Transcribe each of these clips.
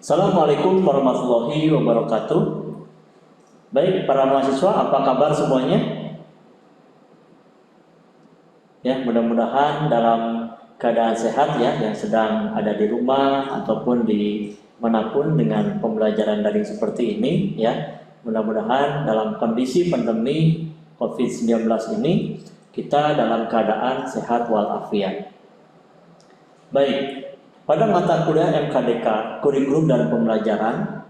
Assalamualaikum warahmatullahi wabarakatuh. Baik, para mahasiswa, apa kabar semuanya? Ya, mudah-mudahan dalam keadaan sehat ya, yang sedang ada di rumah ataupun di manapun dengan pembelajaran daring seperti ini ya. Mudah-mudahan dalam kondisi pandemi COVID-19 ini kita dalam keadaan sehat walafiat. Baik, pada mata kuliah MKDK, kurikulum dan pembelajaran,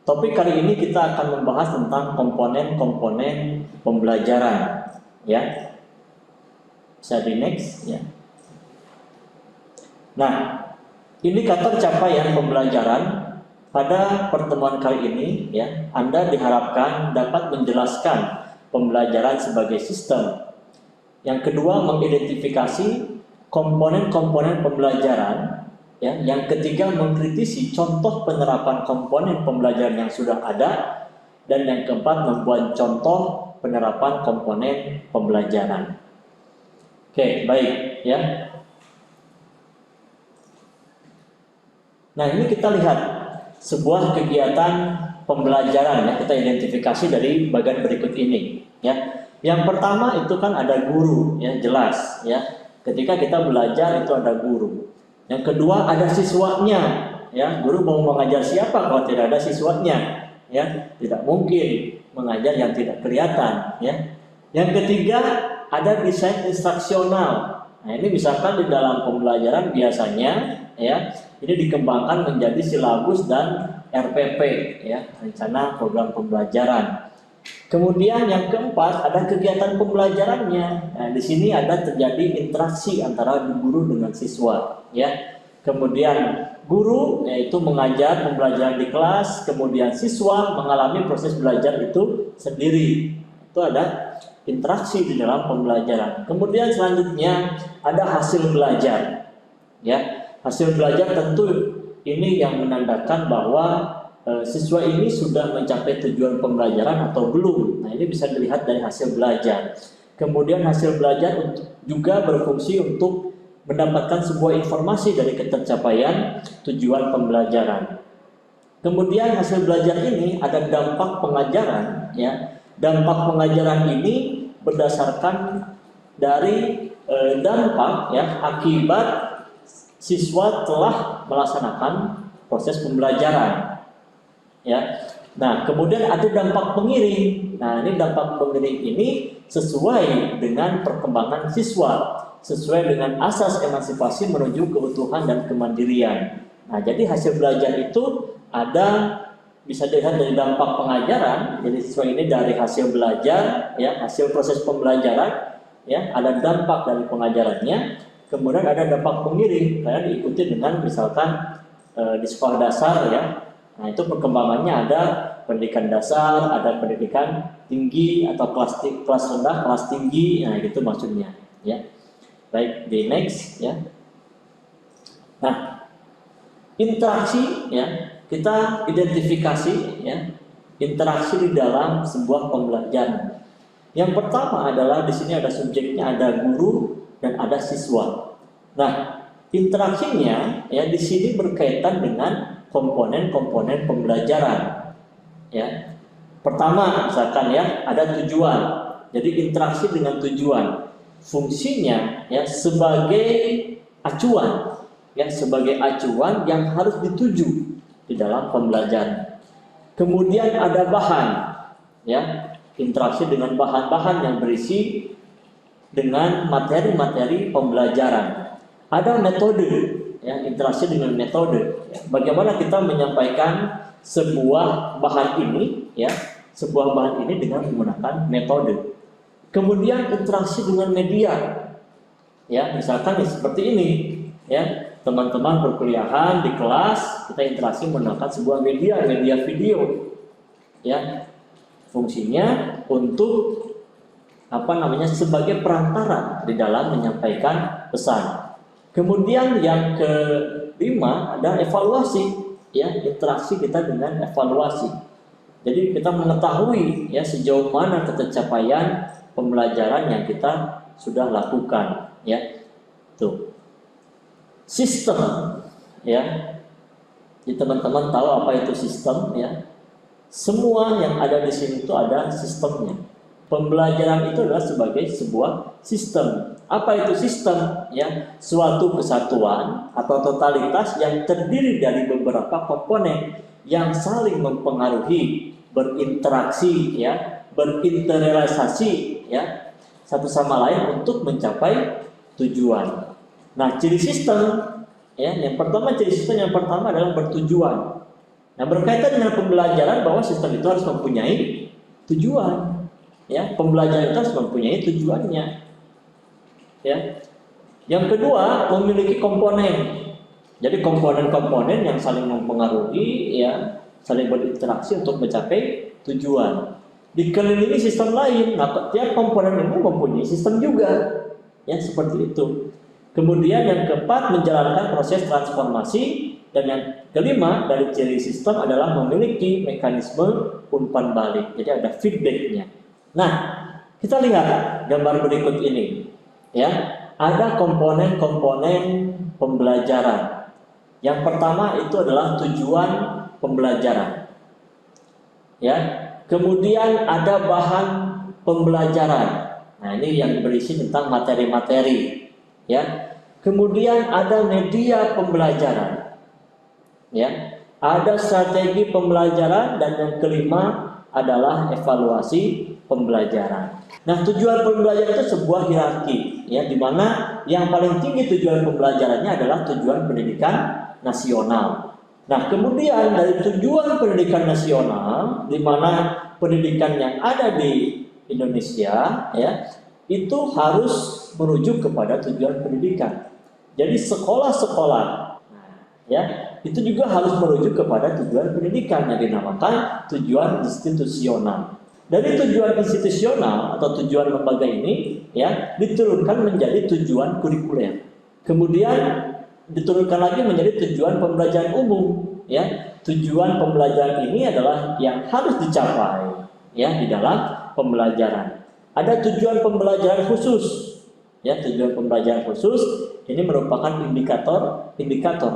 topik kali ini kita akan membahas tentang komponen-komponen pembelajaran, ya. Bisa di next, ya. Nah, indikator capaian pembelajaran pada pertemuan kali ini, ya, Anda diharapkan dapat menjelaskan pembelajaran sebagai sistem. Yang kedua, mengidentifikasi komponen-komponen pembelajaran, ya. Yang ketiga, mengkritisi contoh penerapan komponen pembelajaran yang sudah ada, dan yang keempat, membuat contoh penerapan komponen pembelajaran. Oke, baik ya. Nah, ini kita lihat sebuah kegiatan pembelajaran ya, kita identifikasi dari bagian berikut ini ya. Yang pertama itu kan ada guru ya, jelas ya. Ketika kita belajar itu ada guru. Yang kedua ada siswanya, ya. Guru mau mengajar siapa kalau tidak ada siswanya, ya? Tidak mungkin mengajar yang tidak kelihatan, ya. Yang ketiga ada desain instruksional. Nah, ini misalkan di dalam pembelajaran biasanya, ya, ini dikembangkan menjadi silabus dan RPP, ya, rencana program pembelajaran. Kemudian yang keempat ada kegiatan pembelajarannya. Nah, di sini ada terjadi interaksi antara guru dengan siswa, ya. Kemudian guru yaitu mengajar pembelajaran di kelas, kemudian siswa mengalami proses belajar itu sendiri. Itu ada interaksi di dalam pembelajaran. Kemudian selanjutnya ada hasil belajar, ya. Hasil belajar tentu ini yang menandakan bahwa siswa ini sudah mencapai tujuan pembelajaran atau belum. Nah, ini bisa dilihat dari hasil belajar. Kemudian hasil belajar juga berfungsi untuk mendapatkan sebuah informasi dari ketercapaian tujuan pembelajaran. Kemudian hasil belajar ini ada dampak pengajaran, ya. Dampak pengajaran ini berdasarkan dari dampak ya akibat siswa telah melaksanakan proses pembelajaran. Ya, nah kemudian ada dampak pengiring. Nah, ini dampak pengiring ini sesuai dengan perkembangan siswa, sesuai dengan asas emansipasi menuju keutuhan dan kemandirian. Nah, jadi hasil belajar itu ada bisa dilihat dari dampak pengajaran. Jadi siswa ini dari hasil belajar, ya, hasil proses pembelajaran, ya, ada dampak dari pengajarannya. Kemudian ada dampak pengiring, karena diikuti dengan misalkan di sekolah dasar, ya. Nah, itu perkembangannya ada pendidikan dasar, ada pendidikan tinggi atau kelas rendah, kelas tinggi. Nah, itu maksudnya, ya. Baik, di next, ya. Nah, interaksi, ya, kita identifikasi, ya, interaksi di dalam sebuah pembelajaran. Yang pertama adalah di sini ada subjeknya, ada guru dan ada siswa. Nah, interaksinya, ya, di sini berkaitan dengan komponen-komponen pembelajaran, ya. Pertama, misalkan ya, ada tujuan. Jadi interaksi dengan tujuan. Fungsinya ya sebagai acuan, ya, sebagai acuan yang harus dituju di dalam pembelajaran. Kemudian ada bahan, ya, interaksi dengan bahan-bahan yang berisi dengan materi-materi pembelajaran. Ada metode, ya, interaksi dengan metode. Ya, bagaimana kita menyampaikan sebuah bahan ini, ya, sebuah bahan ini dengan menggunakan metode. Kemudian interaksi dengan media, ya, misalkan seperti ini, ya, teman-teman perkuliahan di kelas, kita interaksi menggunakan sebuah media video, ya, fungsinya untuk sebagai perantara di dalam menyampaikan pesan. Kemudian yang kelima ada evaluasi, ya, interaksi kita dengan evaluasi. Jadi kita mengetahui ya sejauh mana ketercapaian pembelajaran yang kita sudah lakukan, ya. Tuh. Sistem, ya. Jadi teman-teman tahu apa itu sistem ya? Semua yang ada di sini itu ada sistemnya. Pembelajaran itu adalah sebagai sebuah sistem. Apa itu sistem? Ya, suatu kesatuan atau totalitas yang terdiri dari beberapa komponen yang saling mempengaruhi, berinteraksi, ya, berinteraksi, ya, satu sama lain untuk mencapai tujuan. Nah, ciri sistem, ya, yang pertama adalah bertujuan. Nah, berkaitan dengan pembelajaran bahwa sistem itu harus mempunyai tujuan. Ya, pembelajaran itu harus mempunyai tujuannya. Ya. Yang kedua, memiliki komponen. Jadi komponen-komponen yang saling mempengaruhi, ya, saling berinteraksi untuk mencapai tujuan. Dikelilingi sistem lain. Nah, tiap komponen itu mempunyai sistem juga. Ya, seperti itu. Kemudian yang keempat, menjalankan proses transformasi. Dan yang kelima dari ciri sistem adalah memiliki mekanisme umpan balik. Jadi ada feedbacknya. Nah, kita lihat gambar berikut ini. Ya, ada komponen-komponen pembelajaran. Yang pertama itu adalah tujuan pembelajaran. Ya, kemudian ada bahan pembelajaran. Nah, ini yang berisi tentang materi-materi. Ya, kemudian ada media pembelajaran. Ya, ada strategi pembelajaran dan yang kelima adalah evaluasi pembelajaran. Nah, tujuan pembelajaran itu sebuah hierarki, ya, di mana yang paling tinggi tujuan pembelajarannya adalah tujuan pendidikan nasional. Nah, kemudian dari tujuan pendidikan nasional, di mana pendidikan yang ada di Indonesia, ya, itu harus merujuk kepada tujuan pendidikan. Jadi sekolah-sekolah, ya, itu juga harus merujuk kepada tujuan pendidikan yang dinamakan tujuan institusional. Dari tujuan institusional atau tujuan lembaga ini, ya, diturunkan menjadi tujuan kurikuler. Kemudian diturunkan lagi menjadi tujuan pembelajaran umum, ya. Tujuan pembelajaran ini adalah yang harus dicapai, ya, di dalam pembelajaran. Ada tujuan pembelajaran khusus. Ya, tujuan pembelajaran khusus ini merupakan indikator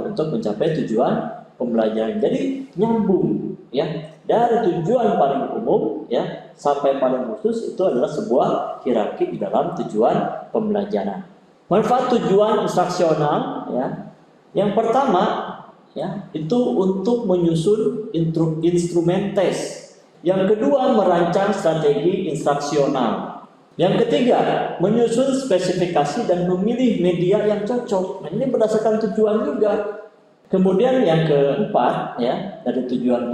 untuk mencapai tujuan pembelajaran. Jadi nyambung, ya, dari tujuan paling umum, ya, sampai paling khusus itu adalah sebuah hierarki di dalam tujuan pembelajaran. Manfaat tujuan instruksional, ya, yang pertama, ya, itu untuk menyusun instrumen tes. Yang kedua, merancang strategi instruksional. Yang ketiga, menyusun spesifikasi dan memilih media yang cocok. Nah, ini berdasarkan tujuan juga. Kemudian yang keempat, ya, dari tujuan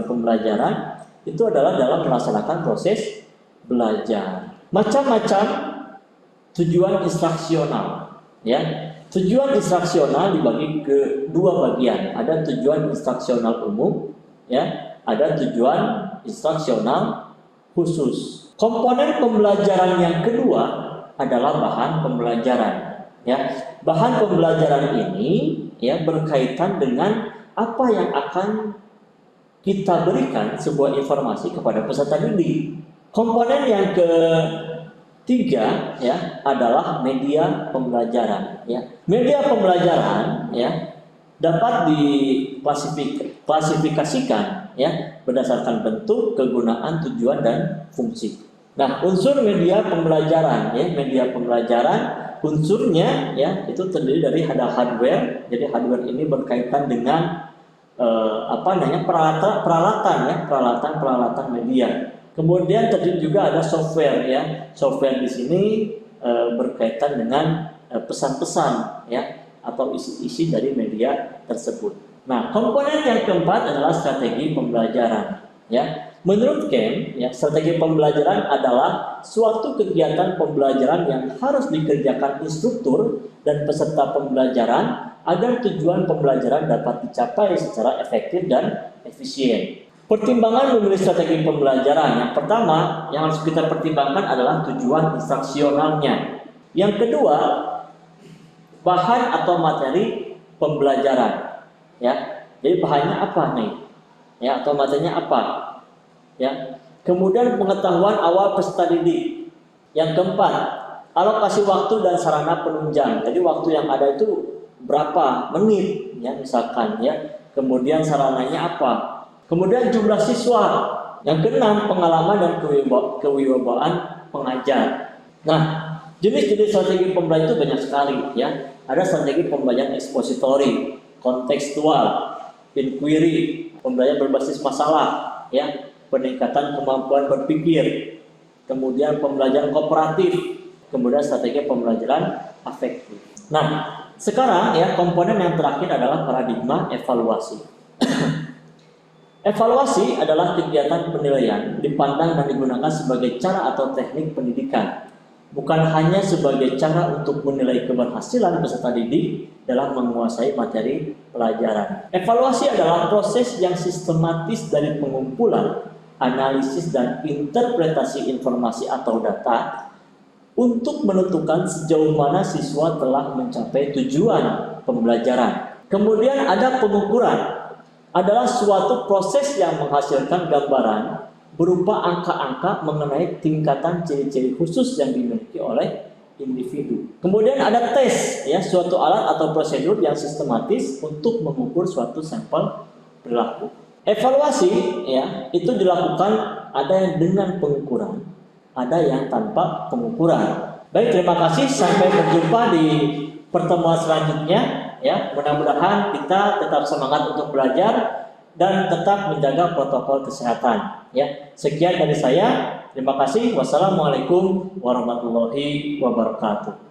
pembelajaran itu adalah dalam melaksanakan proses belajar. Macam-macam tujuan instruksional, ya. Tujuan instruksional dibagi ke dua bagian. Ada tujuan instruksional umum, ya, ada tujuan instruksional khusus. Komponen pembelajaran yang kedua adalah bahan pembelajaran. Ya, bahan pembelajaran ini, ya, berkaitan dengan apa yang akan kita berikan sebuah informasi kepada peserta didik. Komponen yang ketiga, ya, adalah media pembelajaran. Ya, media pembelajaran, ya, dapat diklasifikasikan, ya, berdasarkan bentuk, kegunaan, tujuan, dan fungsi. Nah, unsur media pembelajaran, ya, media pembelajaran unsurnya, ya, itu terdiri dari ada hardware. Jadi hardware ini berkaitan dengan peralatan media. Kemudian terdiri juga ada software, ya. Software di sini berkaitan dengan pesan-pesan, ya, atau isi-isi dari media tersebut. Nah, komponen yang keempat adalah strategi pembelajaran, ya. Menurut Kem, ya, strategi pembelajaran adalah suatu kegiatan pembelajaran yang harus dikerjakan instruktur dan peserta pembelajaran agar tujuan pembelajaran dapat dicapai secara efektif dan efisien. Pertimbangan memilih strategi pembelajaran. Yang pertama yang harus kita pertimbangkan adalah tujuan instruksionalnya. Yang kedua, bahan atau materi pembelajaran. Ya, jadi bahannya apa nih? Ya, atau materinya apa? Ya. Kemudian pengetahuan awal peserta didik. Yang keempat, alokasi waktu dan sarana penunjang. Jadi waktu yang ada itu berapa menit, ya, misalkan, ya. kemudian sarananya apa, kemudian jumlah siswa, yang keenam pengalaman dan kewibawaan pengajar. Nah, jenis-jenis strategi pembelajaran itu banyak sekali ya. Ada strategi pembelajaran ekspositori, kontekstual, inquiry, pembelajaran berbasis masalah, ya, peningkatan kemampuan berpikir, kemudian pembelajaran kooperatif, kemudian strategi pembelajaran afektif. Nah, sekarang ya komponen yang terakhir adalah paradigma evaluasi. Evaluasi adalah kegiatan penilaian dipandang dan digunakan sebagai cara atau teknik pendidikan, bukan hanya sebagai cara untuk menilai keberhasilan peserta didik dalam menguasai materi pelajaran. Evaluasi adalah proses yang sistematis dari pengumpulan, analisis, dan interpretasi informasi atau data untuk menentukan sejauh mana siswa telah mencapai tujuan pembelajaran. Kemudian ada pengukuran, adalah suatu proses yang menghasilkan gambaran berupa angka-angka mengenai tingkatan ciri-ciri khusus yang dimiliki oleh individu. Kemudian ada tes, ya, suatu alat atau prosedur yang sistematis untuk mengukur suatu sampel perilaku. Evaluasi, ya, itu dilakukan ada yang dengan pengukuran, ada yang tanpa pengukuran. Baik, terima kasih, sampai berjumpa di pertemuan selanjutnya. Ya, mudah-mudahan kita tetap semangat untuk belajar dan tetap menjaga protokol kesehatan. Ya, sekian dari saya. Terima kasih. Wassalamualaikum warahmatullahi wabarakatuh.